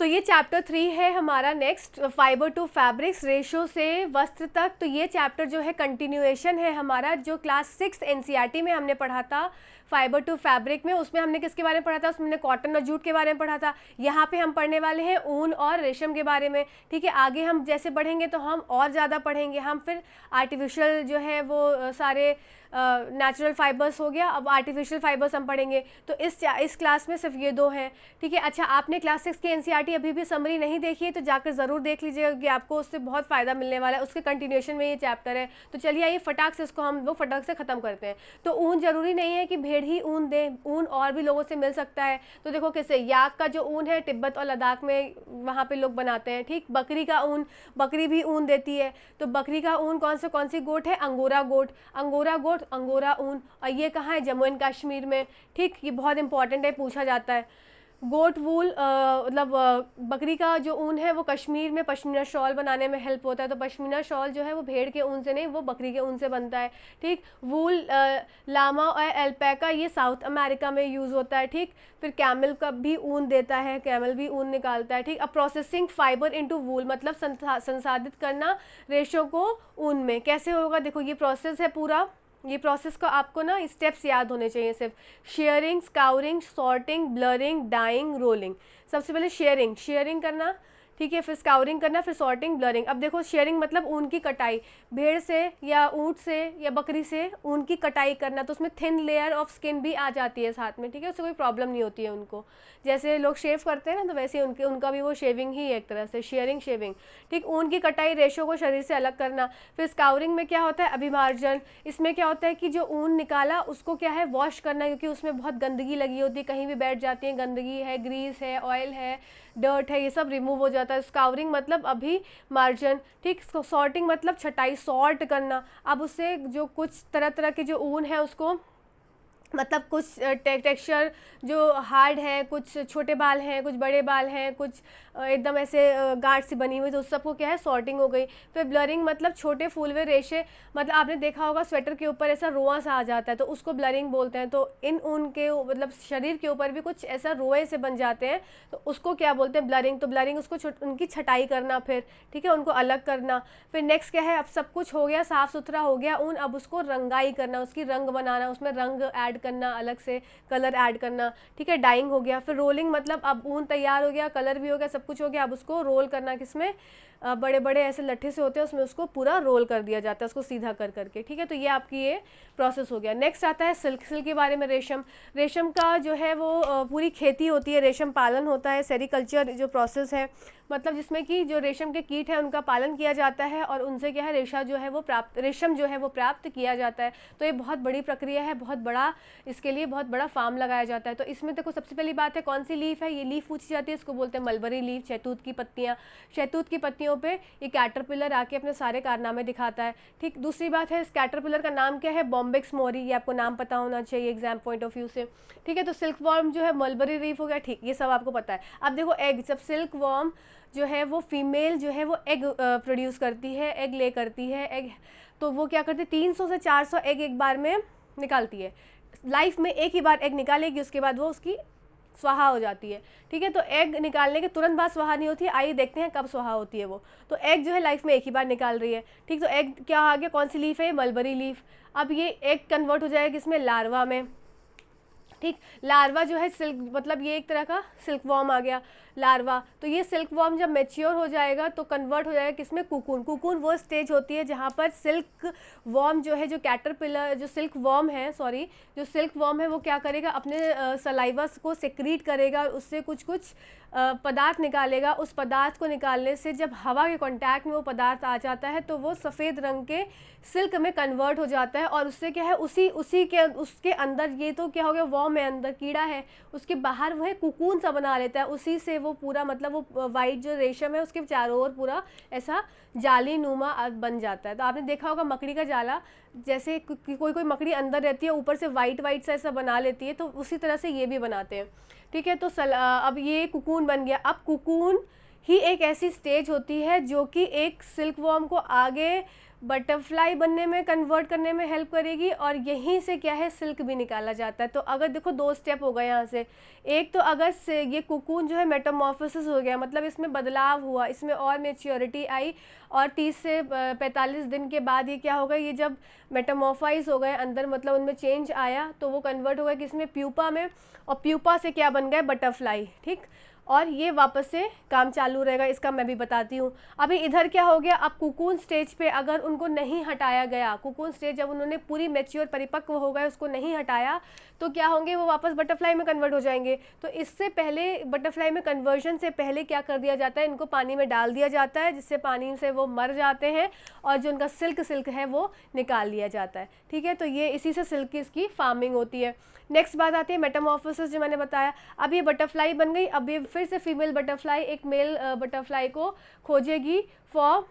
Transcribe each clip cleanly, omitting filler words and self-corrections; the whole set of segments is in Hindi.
तो ये चैप्टर 3 है हमारा नेक्स्ट, फाइबर टू फैब्रिक्स, रेशो से वस्त्र तक। तो ये चैप्टर जो है कंटिन्यूएशन है हमारा, जो क्लास 6 एनसीईआरटी में हमने पढ़ा था फाइबर टू फैब्रिक में। उसमें हमने किसके बारे में पढ़ा था? उसमें हमने कॉटन और जूट के बारे में पढ़ा था। यहाँ पे हम पढ़ने वाले हैं ऊन और रेशम के बारे में। ठीक है, आगे हम जैसे बढ़ेंगे तो हम और ज़्यादा पढ़ेंगे। हम फिर आर्टिफिशियल जो है वो सारे नेचुरल फाइबर्स हो गया, अब आर्टिफिशियल फाइबर्स हम पढ़ेंगे। तो इस क्लास में सिर्फ ये दो हैं। ठीक है, अच्छा आपने क्लास 6 की एनसीईआरटी अभी भी समरी नहीं देखी है तो जाकर ज़रूर देख लीजिएगा कि आपको उससे बहुत फ़ायदा मिलने वाला है। उसके कंटिन्यूएशन में ये चैप्टर है। तो चलिए आइए फटाक से इसको हम वो फटाक से ख़त्म करते हैं। तो ऊन ज़रूरी नहीं है कि भेड़ ही ऊन दे, ऊन और भी लोगों से मिल सकता है। तो देखो कैसे, याक का जो ऊन है तिब्बत और लद्दाख में वहाँ पे लोग बनाते हैं। ठीक, बकरी का ऊन, बकरी भी ऊन देती है। तो बकरी का ऊन कौन सी गोट है? अंगोरा गोट, अंगोरा गोट, अंगोरा ऊन। और ये कहाँ है? जम्मू एंड कश्मीर में। ठीक, ये बहुत इंपॉर्टेंट है, पूछा जाता है। गोट वूल मतलब बकरी का जो ऊन है वो कश्मीर में पश्मीना शॉल बनाने में हेल्प होता है। तो पश्मीना शॉल जो है वो भेड़ के ऊन से नहीं, वो बकरी के ऊन से बनता है। ठीक, वूल लामा और एल्पैका ये साउथ अमेरिका में यूज़ होता है। ठीक, फिर कैमल का भी ऊन देता है, कैमल भी ऊन निकालता है। ठीक, अब प्रोसेसिंग फाइबर इनटू वूल मतलब संसाधित करना रेशों को ऊन में कैसे होगा? देखो ये प्रोसेस है पूरा, ये प्रोसेस को आपको ना स्टेप्स याद होने चाहिए सिर्फ। Shearing, scouring, sorting, burring, dyeing, rolling. सबसे पहले शेयरिंग करना, ठीक है, फिर स्काउरिंग करना, फिर सॉर्टिंग, ब्लरिंग। अब देखो शेयरिंग मतलब ऊन की कटाई, भेड़ से या ऊँट से या बकरी से ऊन की कटाई करना। तो उसमें थिन लेयर ऑफ स्किन भी आ जाती है साथ में। ठीक है, उससे कोई प्रॉब्लम नहीं होती है उनको। जैसे लोग शेव करते हैं ना, तो वैसे उनका भी वो शेविंग ही है एक तरह से, शेयरिंग। ठीक, ऊन की कटाई, रेशों को शरीर से अलग करना। फिर स्काउरिंग में क्या होता है? अभिमार्जन। इसमें क्या होता है कि जो ऊन निकाला उसको क्या है? वॉश करना, क्योंकि उसमें बहुत गंदगी लगी होती है, कहीं भी बैठ जाती है, गंदगी है, ग्रीस है, ऑयल है, डर्ट है, ये सब रिमूव हो जाता है। स्काउरिंग मतलब अभी मार्जन। ठीक, सॉर्टिंग मतलब छटाई, सॉर्ट करना। अब उससे जो कुछ तरह तरह के जो ऊन है उसको मतलब कुछ टेक्सचर जो हार्ड है, कुछ छोटे बाल हैं, कुछ बड़े बाल हैं, कुछ एकदम ऐसे गांठ सी बनी हुई, तो उस सबको क्या है? सॉर्टिंग हो गई। फिर ब्लरिंग मतलब छोटे फूलवे रेशे, मतलब आपने देखा होगा स्वेटर के ऊपर ऐसा रोआ सा आ जाता है तो उसको ब्लरिंग बोलते हैं। तो इन ऊन के मतलब शरीर के ऊपर भी कुछ ऐसा रोए से बन जाते हैं, तो उसको क्या बोलते हैं? ब्लरिंग। तो ब्लरिंग उसको उनकी छटाई करना फिर, ठीक है, उनको अलग करना। फिर नेक्स्ट क्या है? अब सब कुछ हो गया, साफ़ सुथरा हो गया ऊन, अब उसको रंगाई करना, उसकी रंग बनाना, उसमें रंग ऐड करना, अलग से कलर ऐड करना। ठीक है, डाइंग हो गया। फिर रोलिंग मतलब अब ऊन तैयार हो गया, कलर भी हो गया, सब कुछ हो गया, अब उसको रोल करना, किसमें? बड़े बड़े ऐसे लट्ठे से होते हैं, उसमें उसको पूरा रोल कर दिया जाता है, उसको सीधा कर करके। ठीक है, तो ये आपकी ये प्रोसेस हो गया। नेक्स्ट आता है सिल्क। सिल्क के बारे में, रेशम का जो है वो पूरी खेती होती है, रेशम पालन होता है, सेरिकल्चर जो प्रोसेस है, मतलब जिसमें कि जो रेशम के कीट है उनका पालन किया जाता है और उनसे क्या है? रेशम जो है वो प्राप्त किया जाता है। तो ये बहुत बड़ी प्रक्रिया है, बहुत बड़ा, इसके लिए बहुत बड़ा फार्म लगाया जाता है। तो इसमें देखो सबसे पहली बात है कौन सी लीफ है? ये लीफ पूछी जाती है, इसको बोलते हैं मलबरी लीफ, शहतूत की पत्तियाँ। शहतूत की पत्तियों पे ये कैटरपिलर आके अपने सारे कारनामे दिखाता है। ठीक, दूसरी बात है इस कैटरपिलर का नाम क्या है? बॉम्बेक्स मोरी, ये आपको नाम पता होना चाहिए एग्जाम पॉइंट ऑफ व्यू से। ठीक है, तो सिल्क वॉर्म जो है मलबरी लीफ हो गया। ठीक, ये सब आपको पता है। अब देखो एग, जब सिल्क वॉर्म जो है वो फीमेल जो है वो एग प्रोड्यूस करती है, एग ले करती है, एग, तो वो क्या करती है? 300 से 400 एग एक बार में निकालती है। लाइफ में एक ही बार एग निकालेगी, उसके बाद वो उसकी स्वाहा हो जाती है। ठीक है, तो एग निकालने के तुरंत बाद स्वाहा नहीं होती है, आइए देखते हैं कब स्वाहा होती है वो। तो एग जो है लाइफ में एक ही बार निकाल रही है। ठीक, तो एग क्या आ गया? कौन सी लीफ है? Mulberry leaf. अब ये एग कन्वर्ट हो जाएगा किसमें? लार्वा में। ठीक, लार्वा जो है सिल्क, मतलब ये एक तरह का सिल्क वॉर्म आ गया लार्वा। तो ये सिल्क वॉर्म जब मैच्योर हो जाएगा तो कन्वर्ट हो जाएगा किसमें? कुकून। कुकून वो स्टेज होती है जहाँ पर सिल्क वॉर्म जो है, जो कैटरपिलर, जो सिल्क वॉर्म है, सॉरी, जो सिल्क वॉर्म है वो क्या करेगा? अपने सलाइवा को सेक्रीट करेगा और उससे कुछ कुछ पदार्थ निकालेगा। उस पदार्थ को निकालने से जब हवा के कांटेक्ट में वो पदार्थ आ जाता है तो वो सफ़ेद रंग के सिल्क में कन्वर्ट हो जाता है और उससे क्या है? उसके अंदर, ये तो क्या हो गया? वॉर्म है, अंदर कीड़ा है, उसके बाहर वो है कुकून सा बना लेता है, उसी से वो पूरा मतलब वो वाइट जो रेशम है उसके चारों ओर पूरा ऐसा जाली नुमा बन जाता है। तो आपने देखा होगा मकड़ी का जाला, जैसे कोई मकड़ी अंदर रहती है, ऊपर से वाइट सा ऐसा बना लेती है, तो उसी तरह से ये भी बनाते हैं। ठीक है, तो अब ये कुकून बन गया। अब कुकून ही एक ऐसी स्टेज होती है जो कि एक सिल्क वॉर्म को आगे बटरफ्लाई बनने में कन्वर्ट करने में हेल्प करेगी, और यहीं से क्या है, सिल्क भी निकाला जाता है। तो अगर देखो 2 स्टेप हो गए यहाँ से, एक तो अगर से ये कुकून जो है मेटामॉर्फोसिस हो गया, मतलब इसमें बदलाव हुआ, इसमें और मेच्योरिटी आई, और 30 से 45 दिन के बाद ये क्या होगा, ये जब मेटामॉर्फाइज हो गए अंदर, मतलब उनमें चेंज आया, तो वो कन्वर्ट हो गया किसमें, प्यूपा में, और प्यूपा से क्या बन गए, बटरफ्लाई। ठीक, और ये वापस से काम चालू रहेगा, इसका मैं भी बताती हूँ। अभी इधर क्या हो गया, अब कुकून स्टेज पे अगर उनको नहीं हटाया गया, कुकून स्टेज जब उन्होंने पूरी मैच्योर परिपक्व हो गए, उसको नहीं हटाया, तो क्या होंगे, वो वापस बटरफ्लाई में कन्वर्ट हो जाएंगे। तो इससे पहले बटरफ्लाई में कन्वर्जन से पहले क्या कर दिया जाता है, इनको पानी में डाल दिया जाता है, जिससे पानी से वो मर जाते हैं, और जो उनका सिल्क है वो निकाल लिया जाता है। ठीक है, तो ये इसी से सिल्क की इसकी फार्मिंग होती है। नेक्स्ट बात आती है मेटामॉर्फोसिस, जो मैंने बताया। अब ये बटरफ्लाई बन गई, अब ये फिर से फीमेल बटरफ्लाई एक मेल बटरफ्लाई को खोजेगी फॉर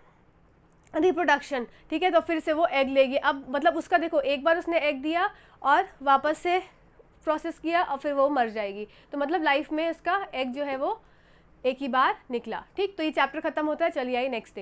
रिप्रोडक्शन। ठीक है, तो फिर से वो एग लेगी। अब मतलब उसका देखो, एक बार उसने एग दिया और वापस से प्रोसेस किया, और फिर वो मर जाएगी। तो मतलब लाइफ में इसका एग जो है वो एक ही बार निकला। ठीक, तो ये चैप्टर खत्म होता है। चलिए आइए नेक्स्ट देखते हैं।